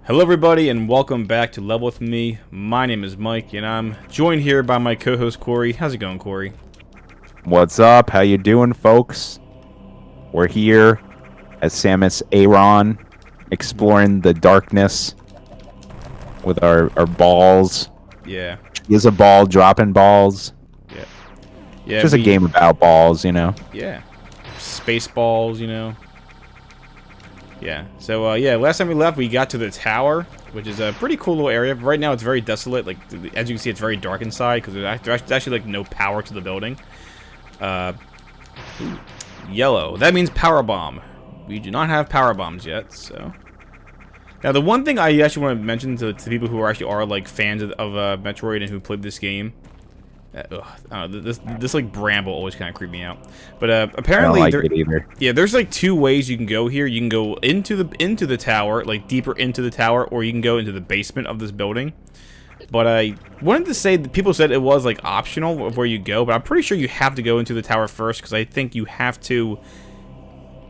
Hello everybody and welcome back to Level With Me. My name is Mike and I'm joined here by my co-host Corey. How's it going, Corey? What's up? How you doing, folks? We're here as Samus Aran, exploring the darkness with our balls. Yeah. He is a ball, dropping balls. Yeah. Yeah. Just a game about balls, you know? Yeah. Space balls, you know? Yeah. So, yeah, last time we left, we got to the tower, which is a pretty cool little area. Right now, it's very desolate. Like, as you can see, it's very dark inside because there's actually, like, no power to the building. Yellow. That means power bomb. We do not have power bombs yet, so... Now, the one thing I actually want to mention to people who are like, fans of Metroid and who played this game... this like bramble always kind of creeped me out, but apparently I don't like it either. Yeah, there's like two ways you can go here. You can go into the tower, like deeper into the tower, or you can go into the basement of this building. But I wanted to say that people said it was like optional of where you go, but I'm pretty sure you have to go into the tower first because I think you have to,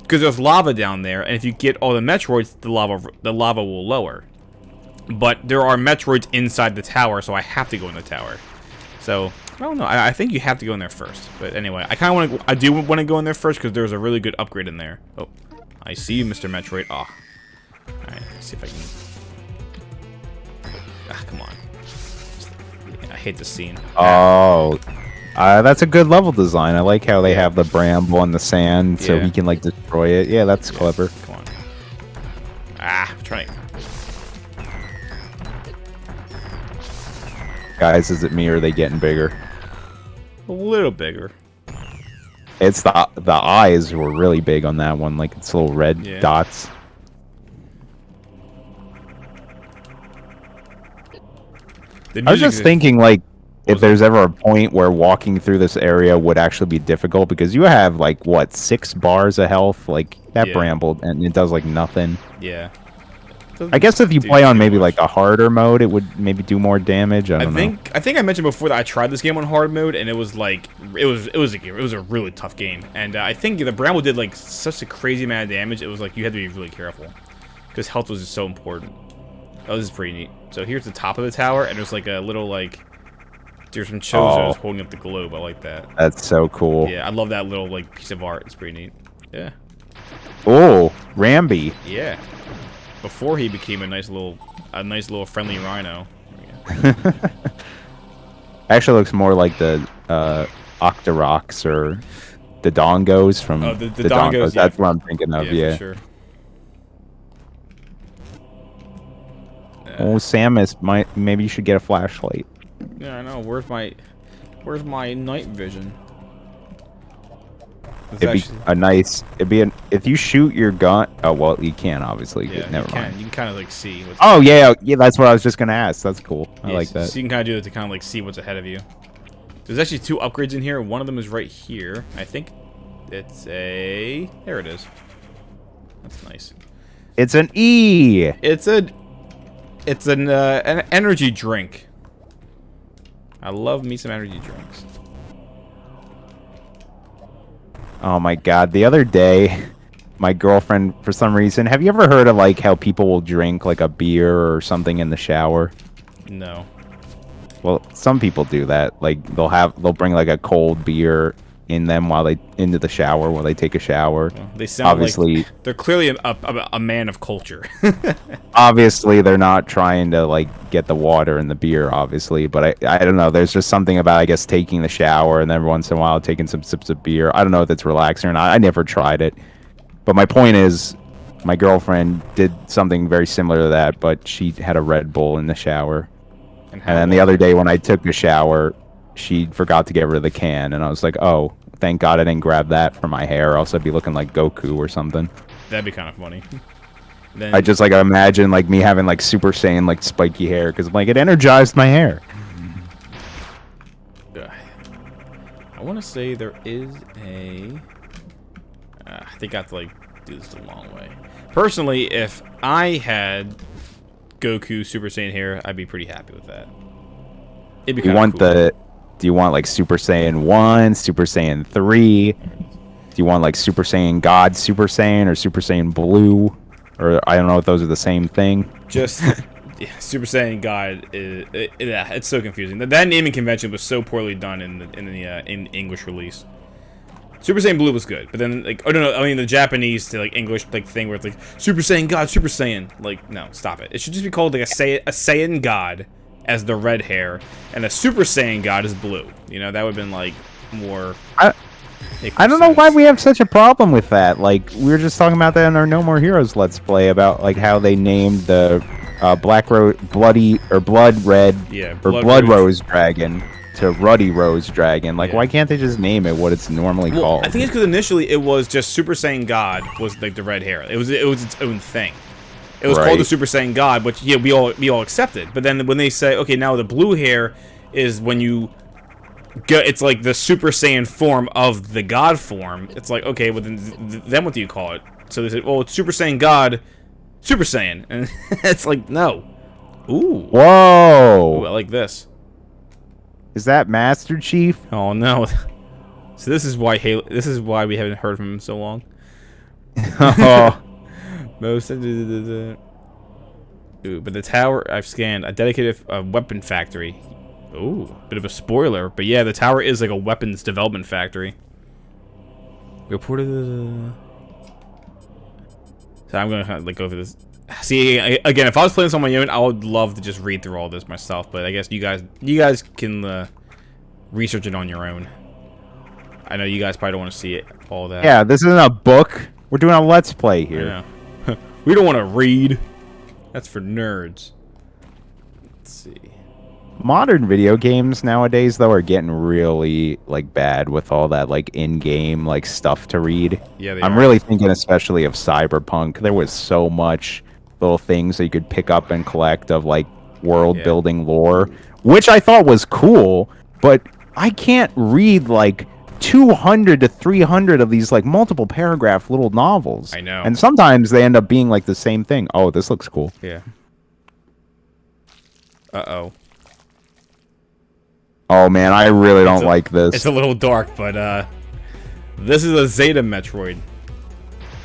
because there's lava down there, and if you get all the Metroids, the lava will lower. But there are Metroids inside the tower, so I have to go in the tower. So I don't know. I think you have to go in there first. But anyway, I do want to go in there first because there's a really good upgrade in there. Oh, I see you, Mr. Metroid. Oh. All right, let's see if I can. Ah, come on. I hate this scene. Oh, that's a good level design. I like how they have the bramble in the sand so he can like destroy it. Yeah, that's clever. Come on. Ah, I'm trying. Guys, is it me or are they getting bigger? A little bigger. It's the eyes were really big on that one, like it's little red dots. I was just thinking, like, if there's ever a point where walking through this area would actually be difficult, because you have, like, what, 6 bars of health? Like, that bramble, and it does, like, nothing. Yeah. I guess if you play on maybe, like, a harder mode, it would maybe do more damage. I don't know. I think I mentioned before that I tried this game on hard mode, and it was, like, it was a really tough game. And I think the bramble did, like, such a crazy amount of damage, it was, like, you had to be really careful. Because health was just so important. Oh, this is pretty neat. So here's the top of the tower, and there's like a little like there's some chozos holding up the globe. I like that. That's so cool. Yeah, I love that little like piece of art. It's pretty neat. Yeah. Oh, Rambi. Yeah. Before he became a nice little friendly rhino. Actually, looks more like the Octoroks or the Dongos from the Dongos. Yeah. That's what I'm thinking of. Yeah. For sure. Oh, Samus, maybe you should get a flashlight. Yeah, I know. Where's my night vision? If you shoot your gun. Oh well, you can obviously. Yeah, never mind. You can kind of like see. Oh yeah, that's what I was just gonna ask. That's cool. I like that. So you can kind of do it to kind of like see what's ahead of you. There's actually 2 upgrades in here. One of them is right here. I think it's a. There it is. That's nice. It's an E. It's an energy drink. I love me some energy drinks. Oh my god, the other day, my girlfriend, for some reason, have you ever heard of like how people will drink like a beer or something in the shower? No. Well, some people do that. Like they'll bring like a cold beer in them into the shower while they take a shower. Well, they sound like they're clearly a man of culture. Obviously, they're not trying to like get the water in the beer, obviously. But I don't know. There's just something about, I guess, taking the shower and then every once in a while taking some sips of beer. I don't know if it's relaxing or not. I never tried it. But my point is, my girlfriend did something very similar to that, but she had a Red Bull in the shower. And then the other day when I took a shower, she forgot to get rid of the can, and I was like, oh, thank God I didn't grab that for my hair, else I'd be looking like Goku or something. That'd be kind of funny. Then, I just like imagine like me having like Super Saiyan like spiky hair, because like it energized my hair. I want to say there is a... I think I have to like do this the long way. Personally, if I had Goku Super Saiyan hair, I'd be pretty happy with that. It'd be kind of cool. Do you want like Super Saiyan 1, Super Saiyan 3? Do you want like Super Saiyan God Super Saiyan or Super Saiyan Blue? Or I don't know if those are the same thing. Just yeah, Super Saiyan God. Yeah, it's so confusing. That naming convention was so poorly done in English release. Super Saiyan Blue was good, but then like, oh no, I mean the Japanese like English like thing where it's like Super Saiyan God, Super Saiyan. Like, no, stop it. It should just be called like a Saiyan God as the red hair, and a Super Saiyan God is blue. You know, that would have been like more. I don't know why we have such a problem with that. Like, we were just talking about that in our No More Heroes Let's Play about like how they named the Blood Red or Blood Rose Dragon to Ruddy Rose Dragon. Like, why can't they just name it what it's normally called? I think it's because initially it was just Super Saiyan God was like the red hair. It was its own thing. It was called the Super Saiyan God, which yeah we all accepted. But then when they say okay now the blue hair is when you go, it's like the Super Saiyan form of the God form. It's like okay, well then what do you call it? So they said well it's Super Saiyan God, Super Saiyan, and it's like no. Ooh. Whoa. Ooh, I like this. Is that Master Chief? Oh no! So this is why we haven't heard from him so long. Oh. Most ooh, but the tower I've scanned a dedicated weapon factory. Ooh, bit of a spoiler, but yeah, the tower is like a weapons development factory. Reported. So I'm gonna kind of like go over this. See again, if I was playing this on my own, I would love to just read through all this myself. But I guess you guys can research it on your own. I know you guys probably don't want to see it all that. Yeah, this isn't a book. We're doing a Let's Play here. We don't want to read. That's for nerds. Let's see. Modern video games nowadays, though, are getting really like bad with all that like in-game like stuff to read. Yeah, they I'm are. really thinking especially of Cyberpunk. There was so much little things that you could pick up and collect of like world-building lore, which I thought was cool, but I can't read like 200 to 300 of these like multiple paragraph little novels. I know. And sometimes they end up being like the same thing. Oh, this looks cool. Yeah. Uh-oh. Oh man, I really don't like this. It's a little dark, but this is a Zeta Metroid.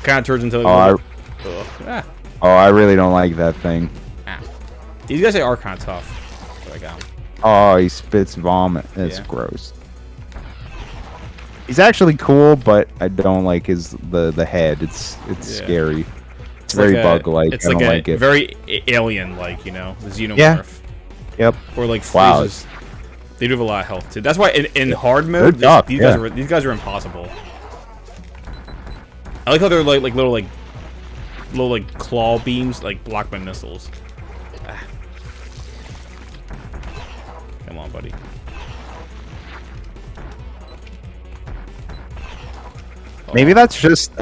Kind of turns into like oh, I really don't like that thing. These guys are kind of tough. But I got him. Oh, he spits vomit. It's gross. He's actually cool, but I don't like the head. It's scary. It's very bug-like. It's I like don't like it. very alien-like, you know, the xenomorph. Yeah. Yep. Or like freezes. They do have a lot of health too. That's why in hard mode, these guys are impossible. I like how they're like little claw beams like blocked by missiles. Come on, buddy. Maybe that's just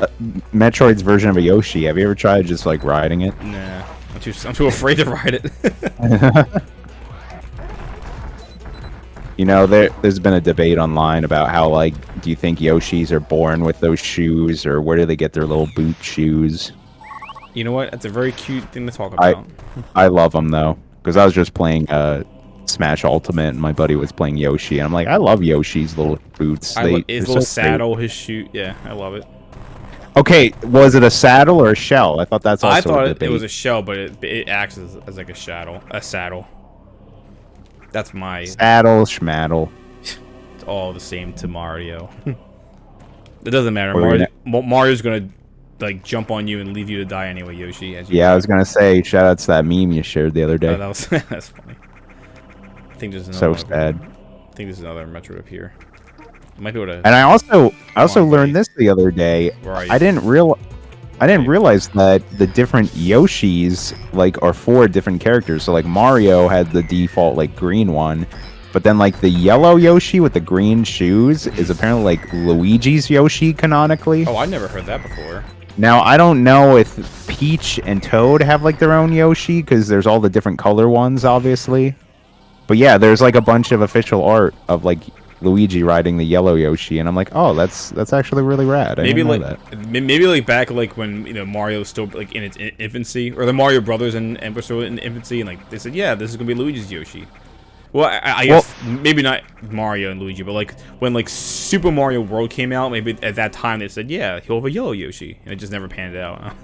Metroid's version of a Yoshi. Have you ever tried just like riding it? Nah, I'm too afraid to ride it. You know, there's been a debate online about how, like, do you think Yoshis are born with those shoes, or where do they get their little boot shoes? You know what? That's a very cute thing to talk about. I love them, though, because I was just playing Smash Ultimate, and my buddy was playing Yoshi, and I'm like, I love Yoshi's little boots. His little saddle, his shoe. Yeah, I love it. Okay, was it a saddle or a shell? I thought that's also I thought a debate. it was a shell, but it acts as like a saddle. That's my saddle schmaddle. It's all the same to Mario. It doesn't matter. Mario's gonna like jump on you and leave you to die anyway, Yoshi. I was gonna say shout out to that meme you shared the other day. Oh, that was that's funny. I think there's So another sad. I think there's another Metroid up here. You might be able to. And I also learned this the other day. I didn't realize that the different Yoshis like are 4 different characters. So like Mario had the default like green one, but then like the yellow Yoshi with the green shoes is apparently like Luigi's Yoshi canonically. Oh, I never heard that before. Now I don't know if Peach and Toad have like their own Yoshi because there's all the different color ones, obviously. But yeah, there's like a bunch of official art of like Luigi riding the yellow Yoshi, and I'm like, oh, that's actually really rad. Maybe like back like when Mario was still like in its infancy, or the Mario Brothers and were still in infancy, and like they said, yeah, this is gonna be Luigi's Yoshi. Well, I guess maybe not Mario and Luigi, but like when like Super Mario World came out, maybe at that time they said, yeah, he'll have a yellow Yoshi, and it just never panned out.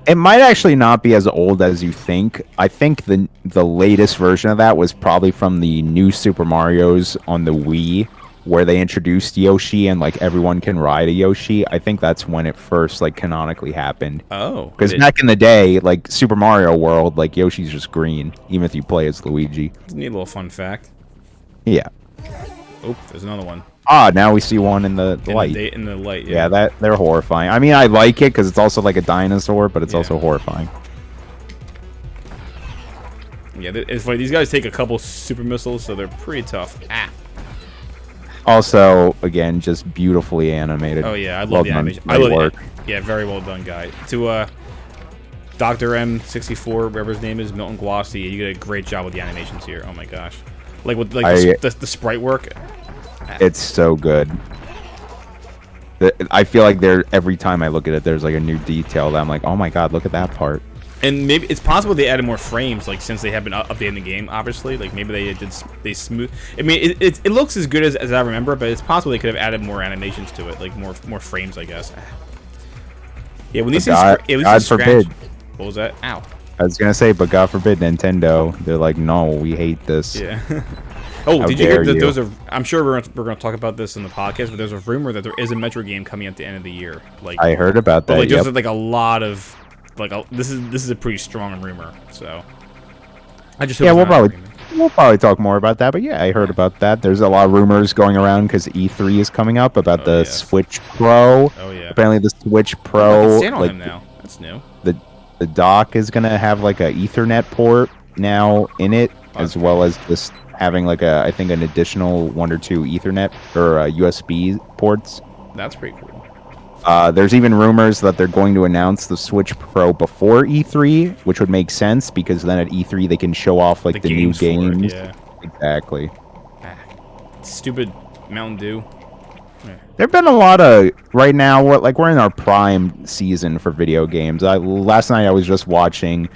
It might actually not be as old as you think. I think the latest version of that was probably from the new Super Mario's on the Wii, where they introduced Yoshi and like everyone can ride a Yoshi. I think that's when it first like canonically happened. Oh, Because back in the day, like Super Mario World, like Yoshi's just green, even if you play as Luigi. it's a neat little fun fact. Yeah. Oh, there's another one. Ah, now we see one in the light. In the light, Yeah, they're horrifying. I mean, I like it because it's also like a dinosaur, but it's also horrifying. Yeah, it's funny. These guys take a couple super missiles, so they're pretty tough. Ah. Also, again, just beautifully animated. Oh yeah, I love the animation. I love it. Yeah, very well done, guy. To Dr. M64, whatever his name is, Milton Guasti, you did a great job with the animations here. Oh my gosh, like with like the sprite work. It's so good. I feel like every time I look at it, there's like a new detail that I'm like, oh my god, look at that part. And maybe it's possible they added more frames, like since they have been updating the game. Obviously, like maybe they smooth. I mean, it looks as good as I remember, but it's possible they could have added more animations to it, like more frames, I guess. Yeah, when these things, God forbid. What was that? Ow. I was gonna say, but God forbid, Nintendo. They're like, no, we hate this. Yeah. Oh, did you get those are? I'm sure we're going to talk about this in the podcast, but there's a rumor that there is a Metroid game coming at the end of the year. Like I heard about that. Like there's like a lot of this is a pretty strong rumor. So I just hope we'll probably talk more about that. But yeah, I heard about that. There's a lot of rumors going around because E3 is coming up about the Switch Pro. Oh yeah. Apparently the Switch Pro. I can stand on him now. That's new. The dock is gonna have like a Ethernet port now in it, as well as just having like I think an additional 1 or 2 Ethernet or USB ports. That's pretty cool. There's even rumors that they're going to announce the Switch Pro before E3, which would make sense because then at E3 they can show off like the new games. Yeah. Exactly. Stupid Mountain Dew. There've been a lot of right now. We're in our prime season for video games. Last night I was just watching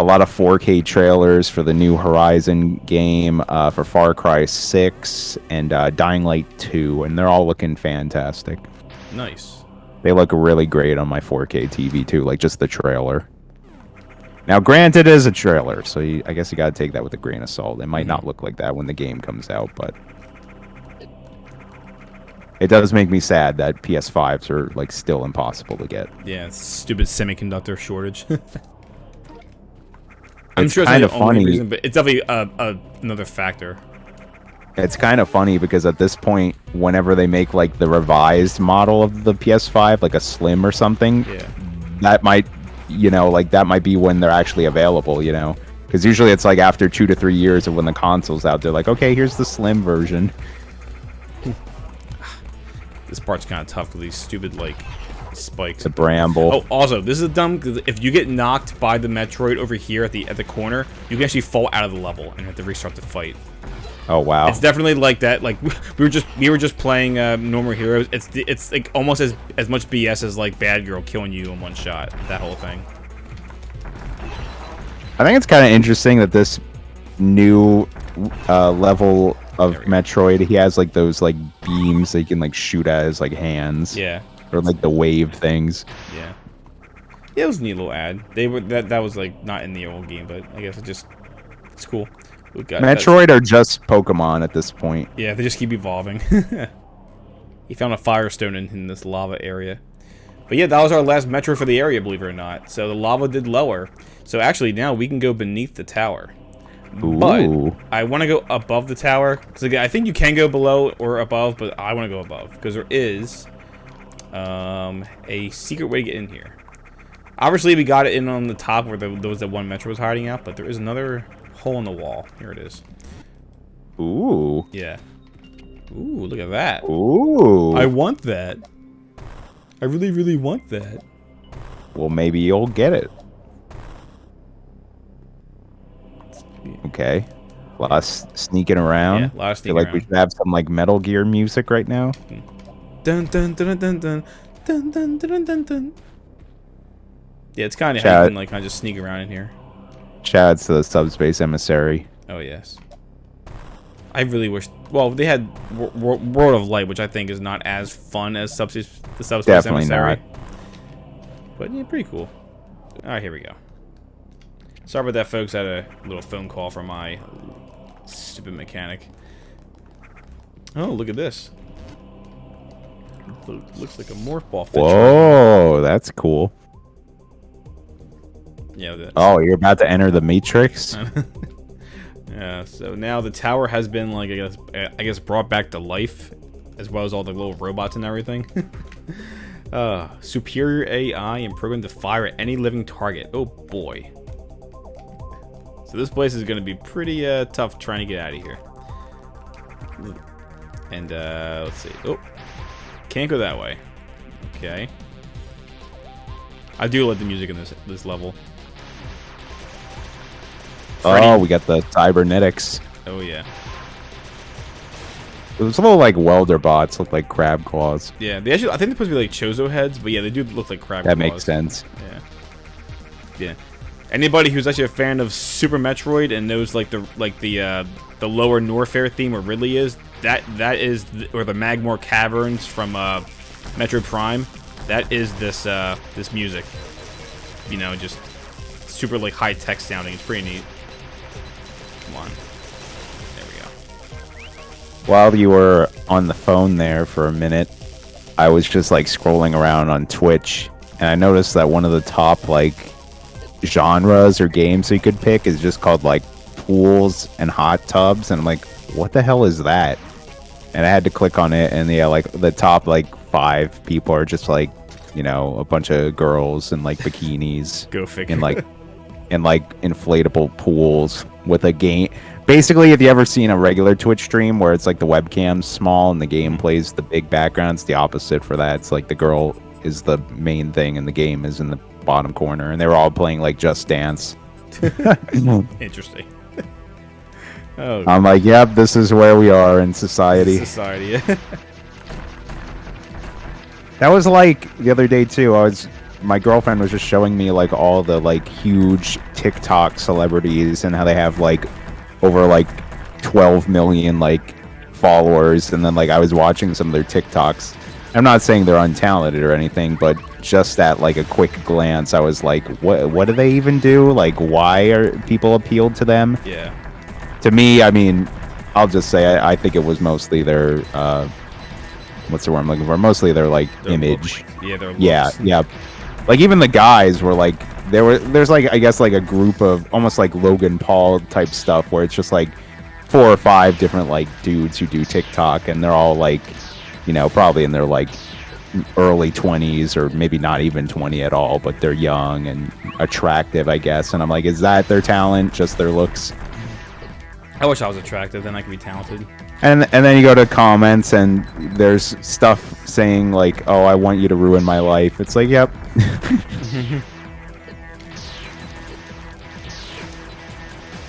a lot of 4K trailers for the new Horizon game, for Far Cry 6 and Dying Light 2, and they're all looking fantastic. Nice. They look really great on my 4K TV too, like just the trailer. Now, granted, it is a trailer, so I guess you gotta take that with a grain of salt. It might not look like that when the game comes out, but it does make me sad that PS5s are like still impossible to get. Yeah, it's stupid semiconductor shortage. I'm it's sure it's kind not of the only funny. reason, but it's definitely another factor. It's kind of funny because at this point, whenever they make like the revised model of the PS5, like a Slim or something, that might, that might be when they're actually available, because usually it's like after 2 to 3 years of when the console's out, they're like, okay, here's the Slim version. This part's kind of tough with these stupid like spikes. The bramble. Oh, also, this is dumb because if you get knocked by the Metroid over here at the corner, you can actually fall out of the level and have to restart the fight. Oh wow! It's definitely like that. Like we were just playing normal heroes. It's like almost as much BS as like Bad Girl killing you in one shot. That whole thing. I think it's kind of interesting that this new level of Metroid, he has like those like beams that you can like shoot at his like hands. Yeah. Or like the wave things. Yeah. Yeah, it was a neat little ad. They were that was like not in the old game, but I guess it's cool. Metroid are just Pokemon at this point. Yeah, they just keep evolving. He found a Firestone in this lava area. But yeah, that was our last Metro for the area, believe it or not. So the lava did lower. So actually now we can go beneath the tower. Ooh. But I want to go above the tower. Because again, I think you can go below or above, but I want to go above. Because there is a secret way to get in here. Obviously, we got it in on the top where there was that one Metro was hiding out. But there is another hole in the wall. Here it is. Ooh. Yeah. Ooh, look at that. Ooh. I want that. I really, really want that. Well, maybe you'll get it. Okay. A lot of sneaking around. Yeah, a lot of sneaking I feel like we should have some like Metal Gear music right now. Dun dun dun dun dun dun dun dun dun dun. Yeah, it's kind of how you can like kind of just sneak around in here. Shouts to the Subspace Emissary. Oh yes. I really wish. Well, they had World of Light, which I think is not as fun as the Subspace Definitely Emissary. not. But yeah, pretty cool. Alright, here we go. Sorry about that, folks. I had a little phone call from my stupid mechanic. Oh, look at this. Looks like a morph ball. Whoa, that's cool. Yeah. That's... Oh, you're about to enter the Matrix? Yeah, so now the tower has been, like, I guess brought back to life, as well as all the little robots and everything. Superior AI and programmed to fire at any living target. Oh boy. So this place is going to be pretty tough trying to get out of here. And let's see. Oh, can't go that way. Okay. I do like the music in this level. Oh, we got the cybernetics. Oh yeah. It was a little like welder bots, look like crab claws. Yeah, they actually, I think they're supposed to be like Chozo heads, but yeah, they do look like crab claws. That makes sense. Yeah. Yeah. Anybody who's actually a fan of Super Metroid and knows like the lower Norfair theme where Ridley is, that is or the Magmore Caverns from Metroid Prime, that is this this music. You know, just super like high tech sounding. It's pretty neat. Come on. There we go. While you were on the phone there for a minute, I was just like scrolling around on Twitch, and I noticed that one of the top like genres or games you could pick is just called like pools and hot tubs, and I'm like, what the hell is that? And I had to click on it, and yeah, like the top like 5 people are just like, you know, a bunch of girls in like bikinis. Go figure. In like inflatable pools with a game. Basically, if you ever seen a regular Twitch stream where it's like the webcam's small and the game plays the big background, it's the opposite for that. It's like the girl is the main thing and the game is in the bottom corner, and they were all playing like Just Dance. Interesting. Oh, I'm like, yep, this is where we are in society. Society, yeah. That was like the other day too. My girlfriend was just showing me like all the like huge TikTok celebrities and how they have like over like 12 million like followers, and then like I was watching some of their TikToks. I'm not saying they're untalented or anything, but just at like a quick glance, I was like, what do they even do? Like, why are people appealed to them? Yeah. To me, I mean, I'll just say I think it was mostly their what's the word I'm looking for? Mostly their like Their image. Look. Yeah, their looks. Yeah. Like even the guys were like there's like I guess like a group of almost like Logan Paul type stuff where it's just like 4 or 5 different like dudes who do TikTok, and they're all like, you know, probably in their like early 20s or maybe not even 20 at all, but they're young and attractive, I guess. And I'm like, is that their talent? Just their looks? I wish I was attractive, then I could be talented. And then you go to comments and there's stuff saying like, oh, I want you to ruin my life. It's like, yep.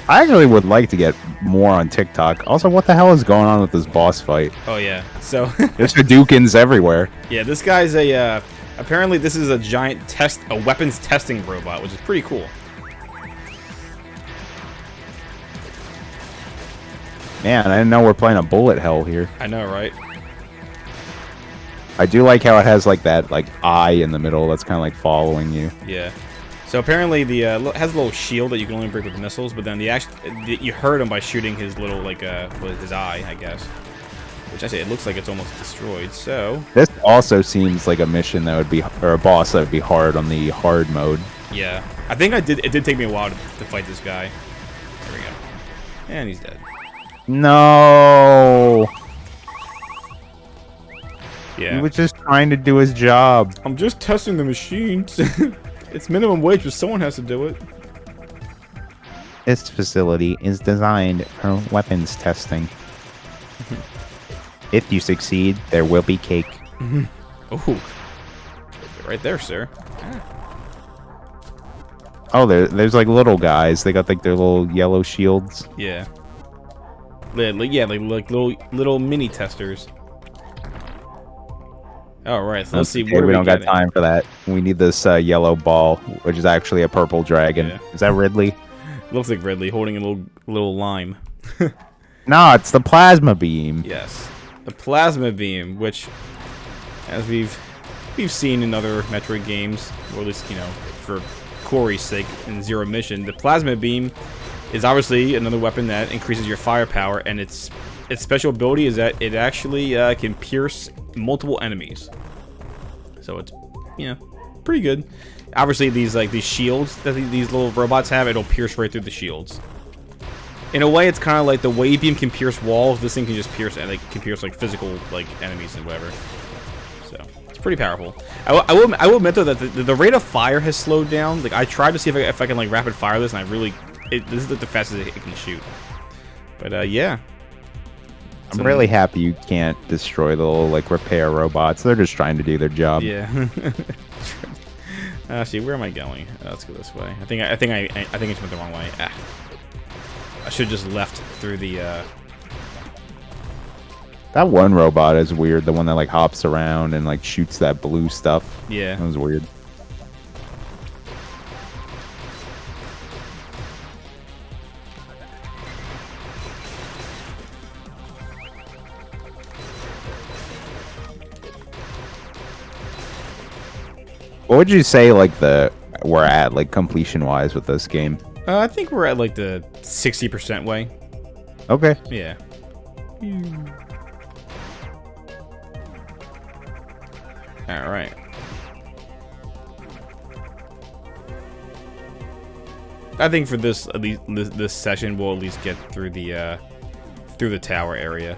I actually would like to get more on TikTok. Also, what the hell is going on with this boss fight? Oh yeah, so There's Hadoukens everywhere. yeah, this guy's a apparently this is a giant a weapons testing robot, which is pretty cool. Man, I didn't know we're playing a bullet hell here. I know, right? I do like how it has like that like eye in the middle that's kind of like following you. Yeah. So apparently the it has a little shield that you can only break with missiles, but then you hurt him by shooting his little like with his eye, I guess. Which I say it looks like it's almost destroyed. So this also seems like a mission that would be, or a boss that would be hard on the hard mode. yeah, I think it did take me a while to fight this guy. There we go. And he's dead. No. Yeah. He was just trying to do his job. I'm just testing the machines. It's minimum wage, but someone has to do it. This facility is designed for weapons testing. If you succeed, there will be cake. Oh, right there, sir. Oh, there's like little guys. They got like their little yellow shields. Yeah. Yeah, like little mini testers. All right, so let's see. Okay, we don't got time for that. We need this yellow ball, which is actually a purple dragon. Yeah. Is that Ridley? Looks like Ridley holding a little lime. No, it's the plasma beam. Yes, the plasma beam, which, as we've seen in other Metroid games, or at least for Corey's sake in Zero Mission, the plasma beam is obviously another weapon that increases your firepower, and its special ability is that it actually can pierce multiple enemies. So it's, you know, pretty good. Obviously, these shields that these little robots have, it'll pierce right through the shields. In a way, it's kind of like the wave beam can pierce walls. This thing can just pierce, and it can pierce like physical enemies and whatever. So it's pretty powerful. I will admit though that the rate of fire has slowed down. Like I tried to see if I can like rapid fire this, and I really this is like the fastest it can shoot. But yeah. I'm really happy you can't destroy the little like repair robots. They're just trying to do their job. Yeah. See, where am I going? Let's go this way. I think I just went the wrong way. Ah. I should have just left through the. That one robot is weird. The one that like hops around and like shoots that blue stuff. Yeah. That was weird. What would you say like we're at like completion wise with this game? I think we're at like the 60% way. Okay. Yeah. All right. I think for this at least this session we'll at least get through the tower area.